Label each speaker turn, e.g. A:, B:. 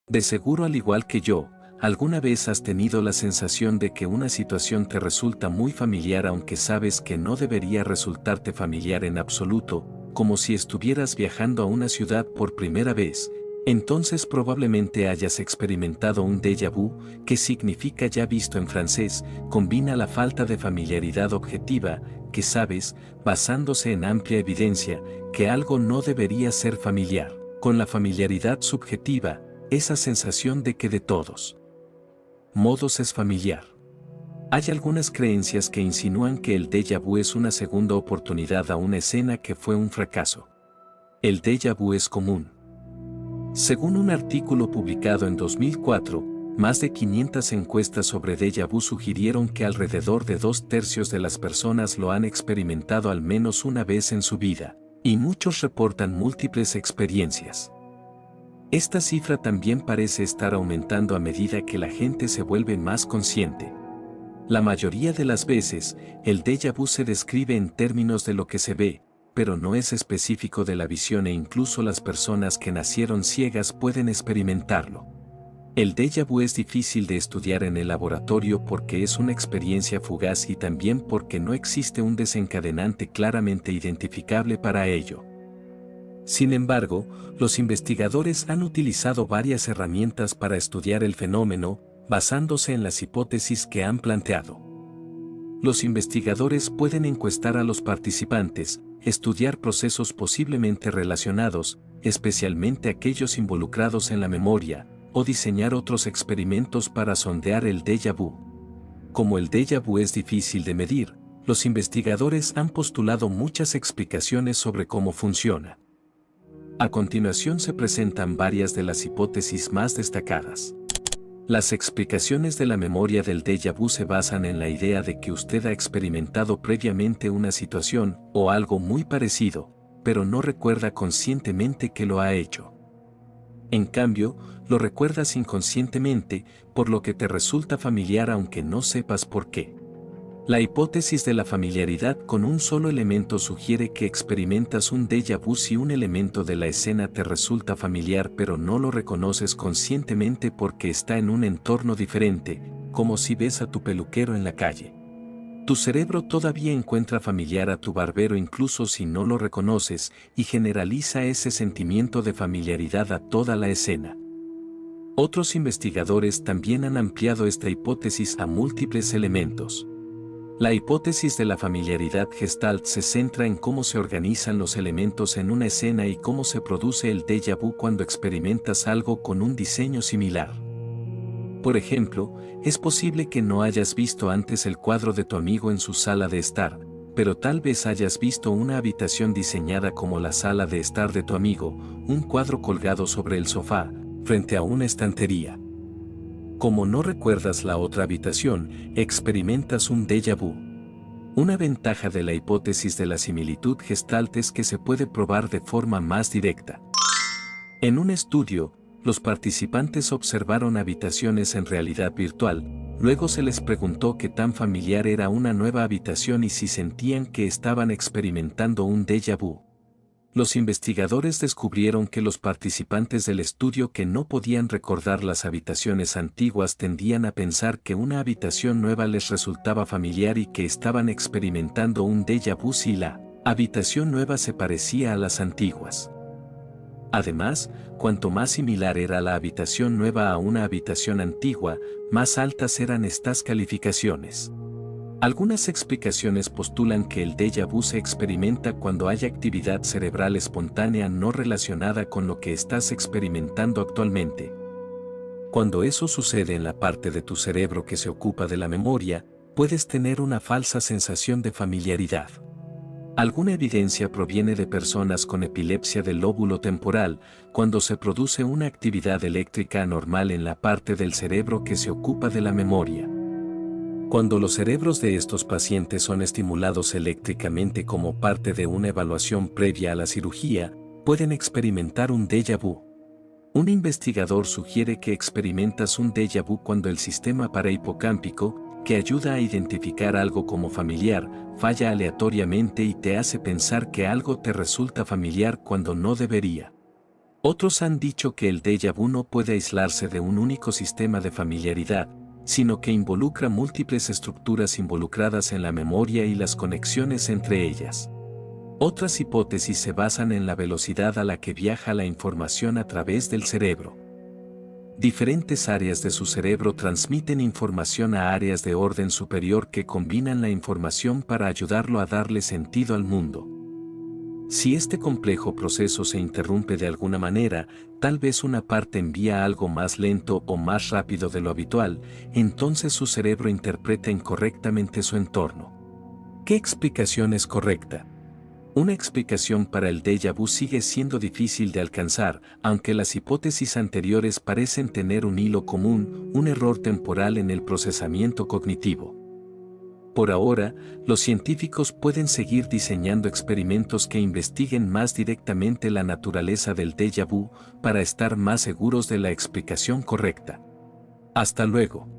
A: De seguro, al igual que yo, alguna vez has tenido la sensación de que una situación te resulta muy familiar aunque sabes que no debería resultarte familiar en absoluto, como si estuvieras viajando a una ciudad por primera vez. Entonces probablemente hayas experimentado un déjà vu, que significa ya visto en francés, combina la falta de familiaridad objetiva, que sabes, basándose en amplia evidencia, que algo no debería ser familiar, con la familiaridad subjetiva, esa sensación de que de todos modos es familiar. Hay algunas creencias que insinúan que el déjà vu es una segunda oportunidad a una escena que fue un fracaso. El déjà vu es común. Según un artículo publicado en 2004, más de 500 encuestas sobre déjà vu sugirieron que alrededor de 2/3 de las personas lo han experimentado al menos una vez en su vida, y muchos reportan múltiples experiencias. Esta cifra también parece estar aumentando a medida que la gente se vuelve más consciente. La mayoría de las veces, el déjà vu se describe en términos de lo que se ve, pero no es específico de la visión e incluso las personas que nacieron ciegas pueden experimentarlo. El déjà vu es difícil de estudiar en el laboratorio porque es una experiencia fugaz y también porque no existe un desencadenante claramente identificable para ello. Sin embargo, los investigadores han utilizado varias herramientas para estudiar el fenómeno, basándose en las hipótesis que han planteado. Los investigadores pueden encuestar a los participantes, estudiar procesos posiblemente relacionados, especialmente aquellos involucrados en la memoria, o diseñar otros experimentos para sondear el déjà vu. Como el déjà vu es difícil de medir, los investigadores han postulado muchas explicaciones sobre cómo funciona. A continuación se presentan varias de las hipótesis más destacadas. Las explicaciones de la memoria del déjà vu se basan en la idea de que usted ha experimentado previamente una situación o algo muy parecido, pero no recuerda conscientemente que lo ha hecho. En cambio, lo recuerdas inconscientemente, por lo que te resulta familiar aunque no sepas por qué. La hipótesis de la familiaridad con un solo elemento sugiere que experimentas un déjà vu si un elemento de la escena te resulta familiar pero no lo reconoces conscientemente porque está en un entorno diferente, como si ves a tu peluquero en la calle. Tu cerebro todavía encuentra familiar a tu barbero incluso si no lo reconoces y generaliza ese sentimiento de familiaridad a toda la escena. Otros investigadores también han ampliado esta hipótesis a múltiples elementos. La hipótesis de la familiaridad Gestalt se centra en cómo se organizan los elementos en una escena y cómo se produce el déjà vu cuando experimentas algo con un diseño similar. Por ejemplo, es posible que no hayas visto antes el cuadro de tu amigo en su sala de estar, pero tal vez hayas visto una habitación diseñada como la sala de estar de tu amigo, un cuadro colgado sobre el sofá, frente a una estantería. Como no recuerdas la otra habitación, experimentas un déjà vu. Una ventaja de la hipótesis de la similitud Gestalt es que se puede probar de forma más directa. En un estudio, los participantes observaron habitaciones en realidad virtual, luego se les preguntó qué tan familiar era una nueva habitación y si sentían que estaban experimentando un déjà vu. Los investigadores descubrieron que los participantes del estudio que no podían recordar las habitaciones antiguas tendían a pensar que una habitación nueva les resultaba familiar y que estaban experimentando un déjà vu si la habitación nueva se parecía a las antiguas. Además, cuanto más similar era la habitación nueva a una habitación antigua, más altas eran estas calificaciones. Algunas explicaciones postulan que el déjà vu se experimenta cuando hay actividad cerebral espontánea no relacionada con lo que estás experimentando actualmente. Cuando eso sucede en la parte de tu cerebro que se ocupa de la memoria, puedes tener una falsa sensación de familiaridad. Alguna evidencia proviene de personas con epilepsia del lóbulo temporal, cuando se produce una actividad eléctrica anormal en la parte del cerebro que se ocupa de la memoria. Cuando los cerebros de estos pacientes son estimulados eléctricamente como parte de una evaluación previa a la cirugía, pueden experimentar un déjà vu. Un investigador sugiere que experimentas un déjà vu cuando el sistema parahipocámpico, que ayuda a identificar algo como familiar, falla aleatoriamente y te hace pensar que algo te resulta familiar cuando no debería. Otros han dicho que el déjà vu no puede aislarse de un único sistema de familiaridad, sino que involucra múltiples estructuras involucradas en la memoria y las conexiones entre ellas. Otras hipótesis se basan en la velocidad a la que viaja la información a través del cerebro. Diferentes áreas de su cerebro transmiten información a áreas de orden superior que combinan la información para ayudarlo a darle sentido al mundo. Si este complejo proceso se interrumpe de alguna manera, tal vez una parte envía algo más lento o más rápido de lo habitual, entonces su cerebro interpreta incorrectamente su entorno. ¿Qué explicación es correcta? Una explicación para el déjà vu sigue siendo difícil de alcanzar, aunque las hipótesis anteriores parecen tener un hilo común, un error temporal en el procesamiento cognitivo. Por ahora, los científicos pueden seguir diseñando experimentos que investiguen más directamente la naturaleza del déjà vu para estar más seguros de la explicación correcta. Hasta luego.